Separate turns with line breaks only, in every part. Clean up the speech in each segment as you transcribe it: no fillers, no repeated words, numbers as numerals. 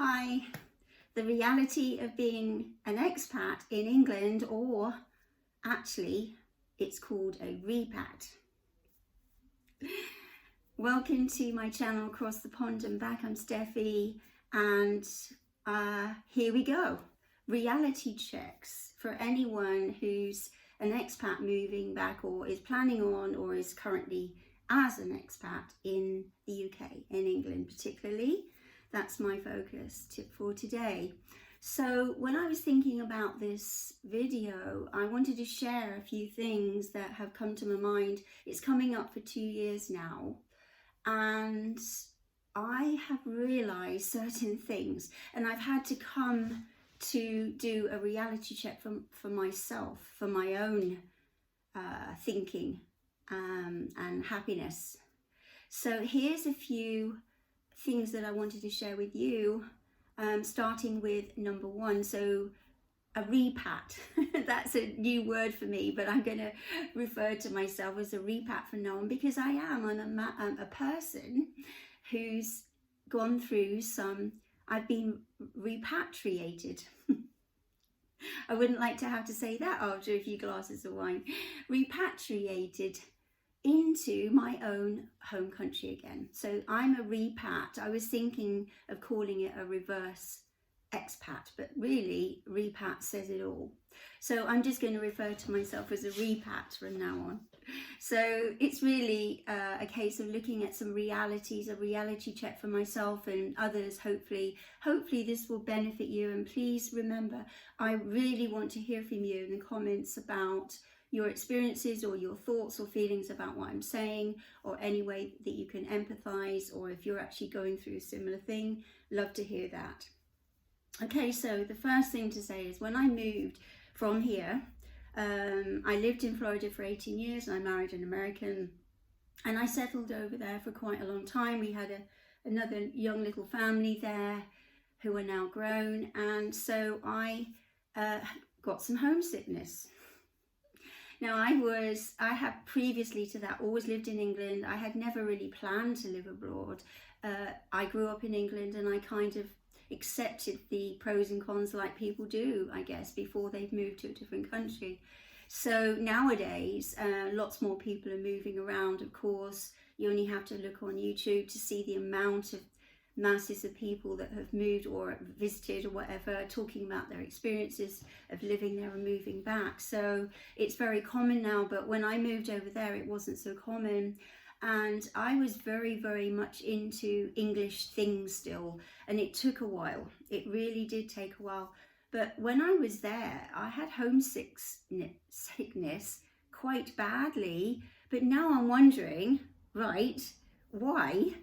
Hi, the reality of being an expat in England, or actually it's called a repat. Welcome to my channel Across the Pond and Back. I'm Steffi, and here we go. Reality checks for anyone who's an expat moving back or is planning on or is currently as an expat in the UK, in England particularly. That's my focus tip for today. So when I was thinking about this video, I wanted to share a few things that have come to my mind. It's coming up for 2 years now, and I have realized certain things, and I've had to come to do a reality check for myself, for my own thinking and happiness. So here's a few things that I wanted to share with you, starting with number one. So a repat, that's a new word for me, but I'm going to refer to myself as a repat from now on, because I am a person who's gone through I've been repatriated. I wouldn't like to have to say that after a few glasses of wine. Repatriated into my own home country again. So I'm a repat. I was thinking of calling it a reverse expat, but really repat says it all. So I'm just going to refer to myself as a repat from now on. So it's really a case of looking at some realities, a reality check for myself and others. Hopefully this will benefit you. And please remember, I really want to hear from you in the comments about your experiences or your thoughts or feelings about what I'm saying, or any way that you can empathize, or if you're actually going through a similar thing. Love to hear that. Okay, so the first thing to say is when I moved from here, I lived in Florida for 18 years and I married an American, and I settled over there for quite a long time. We had another young little family there who are now grown, and so I got some homesickness. Now I had previously to that always lived in England. I had never really planned to live abroad. I grew up in England and I kind of accepted the pros and cons like people do, I guess, before they've moved to a different country. So nowadays, lots more people are moving around, of course. You only have to look on YouTube to see the amount of masses of people that have moved or visited or whatever, talking about their experiences of living there and moving back. So it's very common now, but when I moved over there it wasn't so common, and I was very, very much into English things still, and it took a while. It really did take a while. But when I was there, I had homesickness quite badly, but now I'm wondering, right, why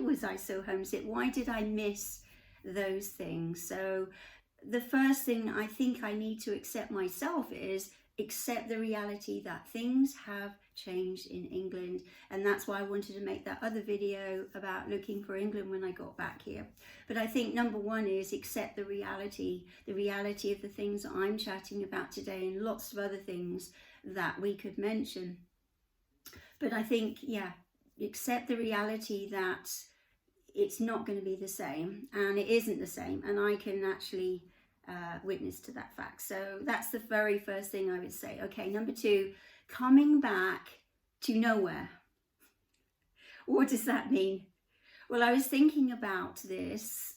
was I so homesick? Why did I miss those things? So the first thing I think I need to accept myself is accept the reality that things have changed in England, and that's why I wanted to make that other video about looking for England when I got back here. But I think number one is accept the reality of the things that I'm chatting about today, and lots of other things that we could mention. But I think, yeah, accept the reality that it's not going to be the same, and it isn't the same, and I can actually witness to that fact. So that's the very first thing I would say. Okay, number two, coming back to nowhere. What does that mean? Well, I was thinking about this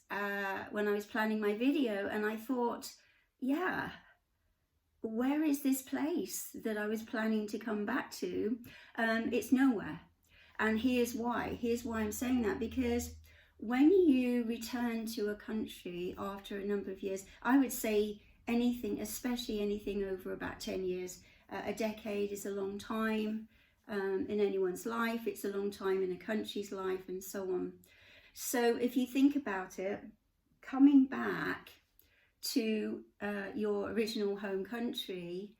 when I was planning my video, and I thought, yeah, where is this place that I was planning to come back to? It's nowhere. And here's why I'm saying that, because when you return to a country after a number of years, I would say anything, especially anything over about 10 years, a decade is a long time in anyone's life. It's a long time in a country's life, and so on. So if you think about it, coming back to your original home country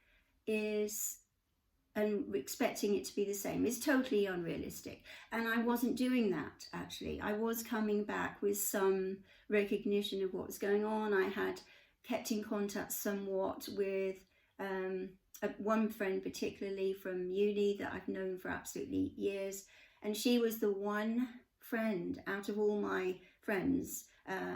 and expecting it to be the same is totally unrealistic. And I wasn't doing that, actually. I was coming back with some recognition of what was going on. I had kept in contact somewhat with one friend, particularly from uni, that I've known for absolutely years. And she was the one friend out of all my friends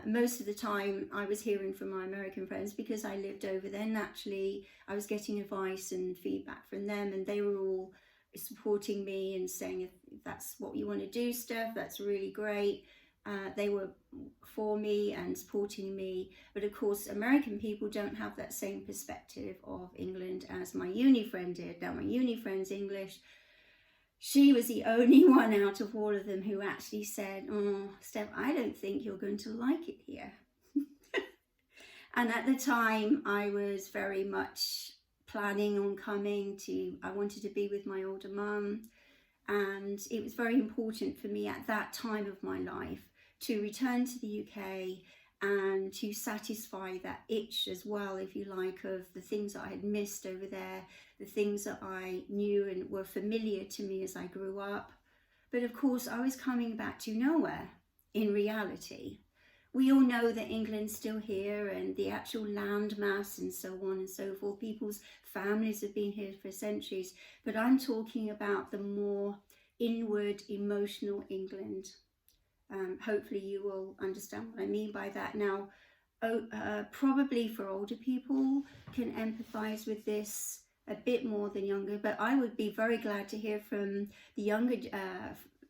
Most of the time I was hearing from my American friends because I lived over there. Naturally, I was getting advice and feedback from them, and they were all supporting me and saying, if that's what you want to do, Steph, that's really great. They were for me and supporting me. But of course, American people don't have that same perspective of England as my uni friend did. Now, my uni friend's English. She was the only one out of all of them who actually said, oh, Steph, I don't think you're going to like it here. And at the time, I was very much planning on coming to, I wanted to be with my older mum. And it was very important for me at that time of my life to return to the UK and to satisfy that itch as well, if you like, of the things that I had missed over there, the things that I knew and were familiar to me as I grew up. But of course, I was coming back to nowhere in reality. We all know that England's still here and the actual landmass and so on and so forth. People's families have been here for centuries. But I'm talking about the more inward, emotional England. Hopefully you will understand what I mean by that. Now, probably for older people can empathise with this a bit more than younger, but I would be very glad to hear from the younger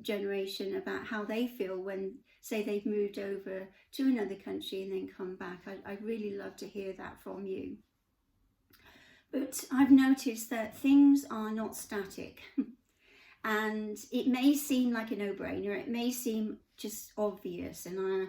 generation about how they feel when, say, they've moved over to another country and then come back. I'd really love to hear that from you. But I've noticed that things are not static. And it may seem like a no-brainer, it may seem just obvious, and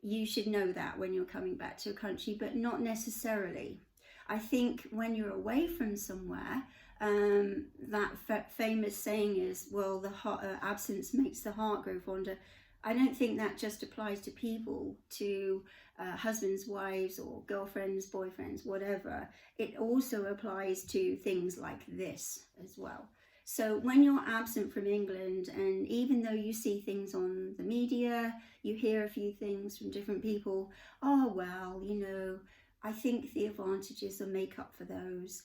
you should know that when you're coming back to a country, but not necessarily. I think when you're away from somewhere, that famous saying is, well, the absence makes the heart grow fonder. I don't think that just applies to people, to husbands, wives, or girlfriends, boyfriends, whatever. It also applies to things like this as well. So when you're absent from England, and even though you see things on the media, you hear a few things from different people, oh, well, you know, I think the advantages will make up for those.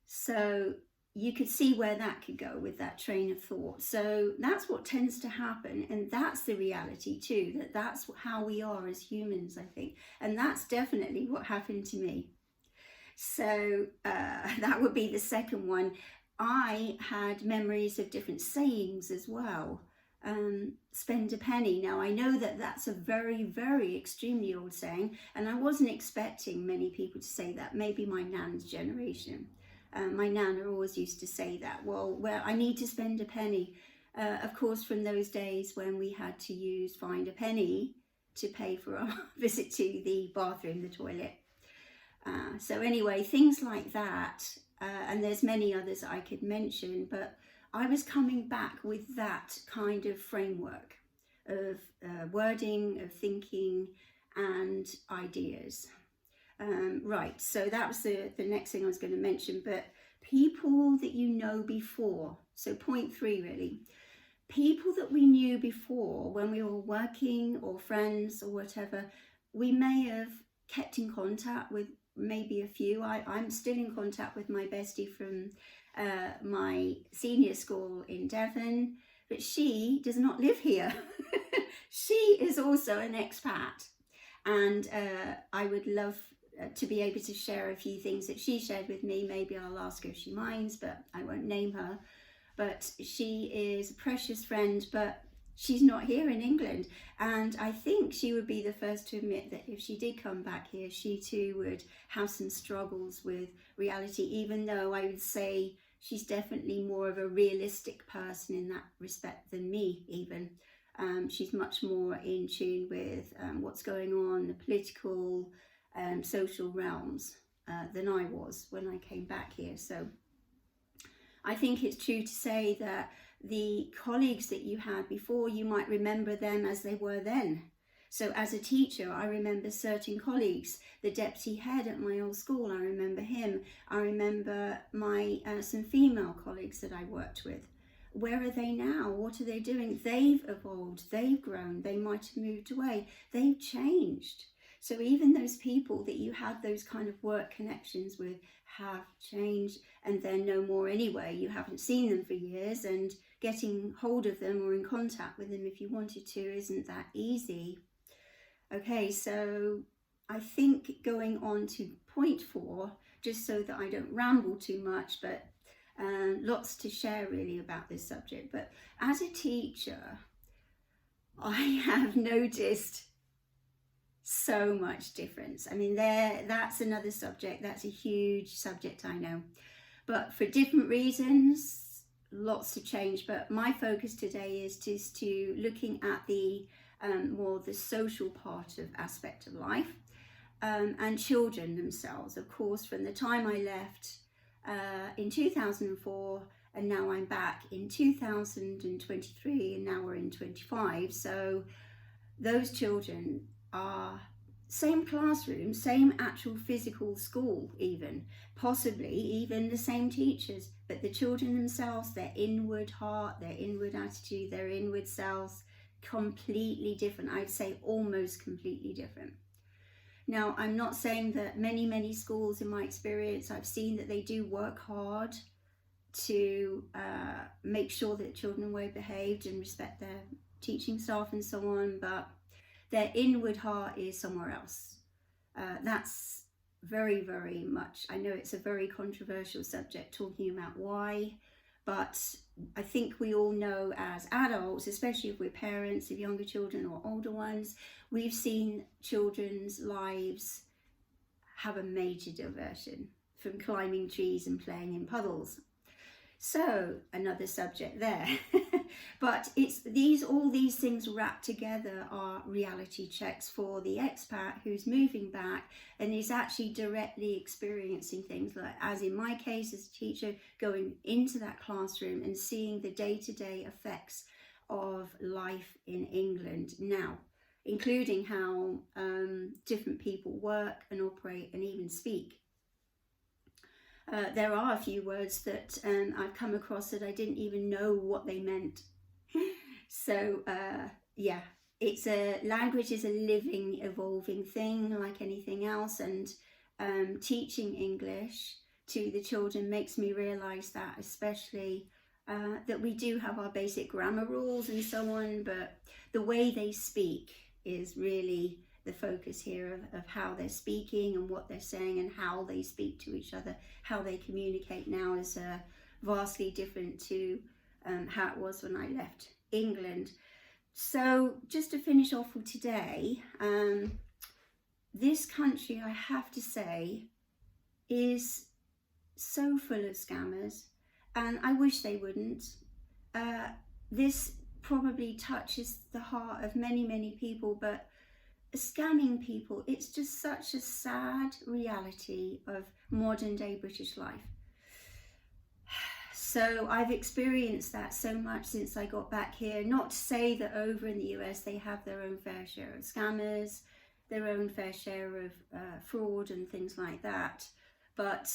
So you could see where that could go with that train of thought. So that's what tends to happen, and that's the reality too, that's how we are as humans, I think. And that's definitely what happened to me. So that would be the second one. I had memories of different sayings as well. Spend a penny. Now, I know that that's a very, very extremely old saying, and I wasn't expecting many people to say that. Maybe my nan's generation. My nana always used to say that. Well, I need to spend a penny. Of course, from those days when we had to find a penny to pay for our visit to the bathroom, the toilet. So anyway, things like that. And there's many others I could mention, but I was coming back with that kind of framework of wording, of thinking and ideas. Right, so that was the next thing I was going to mention, but people that you know before. So point 3 really. People that we knew before when we were working or friends or whatever, we may have kept in contact with maybe a few. I'm still in contact with my bestie from my senior school in Devon, but she does not live here. She is also an expat, and I would love to be able to share a few things that she shared with me. Maybe I'll ask her if she minds, but I won't name her. But she is a precious friend, but she's not here in England, and I think she would be the first to admit that if she did come back here, she too would have some struggles with reality, even though I would say she's definitely more of a realistic person in that respect than me even. She's much more in tune with what's going on, the political, social realms than I was when I came back here. So I think it's true to say that the colleagues that you had before, you might remember them as they were then. So as a teacher, I remember certain colleagues, the deputy head at my old school, I remember him. I remember my some female colleagues that I worked with. Where are they now? What are they doing? They've evolved, they've grown, they might have moved away, they've changed. So even those people that you had those kind of work connections with have changed, and they're no more anyway. You haven't seen them for years, and getting hold of them or in contact with them if you wanted to isn't that easy. Okay, so I think going on to point 4, just so that I don't ramble too much, but lots to share really about this subject. But as a teacher, I have noticed so much difference. I mean, that's another subject. That's a huge subject, I know. But for different reasons, lots to change. But my focus today is to looking at the more the social part of aspect of life, and children themselves. Of course, from the time I left in 2004, and now I'm back in 2023, and now we're in 25. So those children are same classroom, same actual physical school, even possibly even the same teachers, but the children themselves, their inward heart, their inward attitude, their inward selves, completely different. I'd say almost completely different. Now, I'm not saying that many schools, in my experience, I've seen that they do work hard to make sure that children are well behaved and respect their teaching staff and so on, but their inward heart is somewhere else. That's very much, I know it's a very controversial subject, talking about why, but I think we all know as adults, especially if we're parents of younger children or older ones, we've seen children's lives have a major diversion from climbing trees and playing in puddles. So another subject there. But it's all these things wrapped together are reality checks for the expat who's moving back and is actually directly experiencing things, like, as in my case as a teacher, going into that classroom and seeing the day-to-day effects of life in England now, including how different people work and operate and even speak. There are a few words that I've come across that I didn't even know what they meant. So yeah, language is a living, evolving thing like anything else, and teaching English to the children makes me realise that, especially that we do have our basic grammar rules and so on, but the way they speak is really the focus here of how they're speaking and what they're saying and how they speak to each other. How they communicate now is vastly different to how it was when I left England. So just to finish off with today, this country, I have to say, is so full of scammers, and I wish they wouldn't. This probably touches the heart of many people, but scamming people, it's just such a sad reality of modern day British life. So I've experienced that so much since I got back here. Not to say that over in the US they have their own fair share of scammers, their own fair share of fraud and things like that, but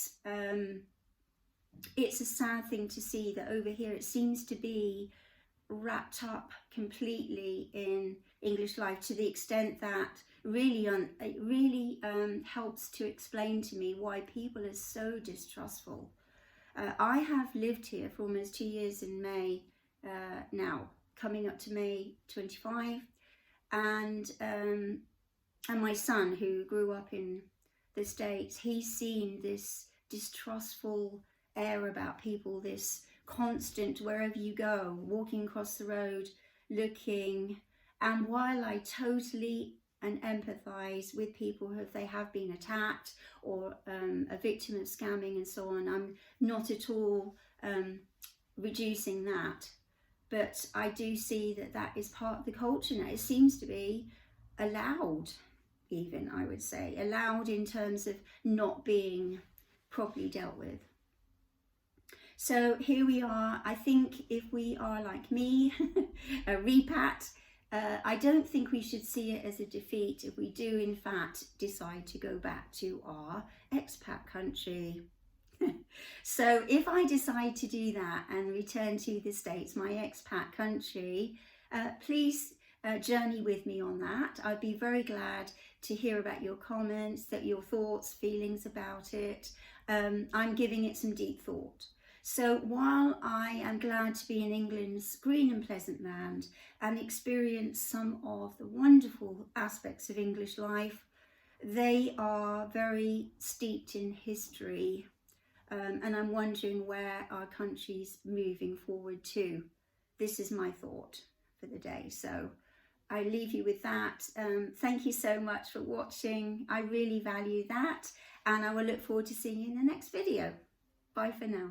it's a sad thing to see that over here it seems to be wrapped up completely in English life, to the extent that it really helps to explain to me why people are so distrustful. I have lived here for almost 2 years in May now, coming up to May 25, and my son, who grew up in the States, he's seen this distrustful air about people, this constant, wherever you go, walking across the road, looking. And while I totally and empathise with people if they have been attacked or a victim of scamming and so on, I'm not at all reducing that, but I do see that that is part of the culture now. It seems to be allowed, even, I would say, allowed in terms of not being properly dealt with. So here we are. I think if we are like me, a repat, I don't think we should see it as a defeat if we do in fact decide to go back to our expat country. So if I decide to do that and return to the States, my expat country, please journey with me on that. I'd be very glad to hear about your comments, your thoughts, feelings about it. I'm giving it some deep thought. So while I am glad to be in England's green and pleasant land and experience some of the wonderful aspects of English life, they are very steeped in history, and I'm wondering where our country's moving forward to. This is my thought for the day. So I leave you with that. Thank you so much for watching. I really value that, and I will look forward to seeing you in the next video. Bye for now.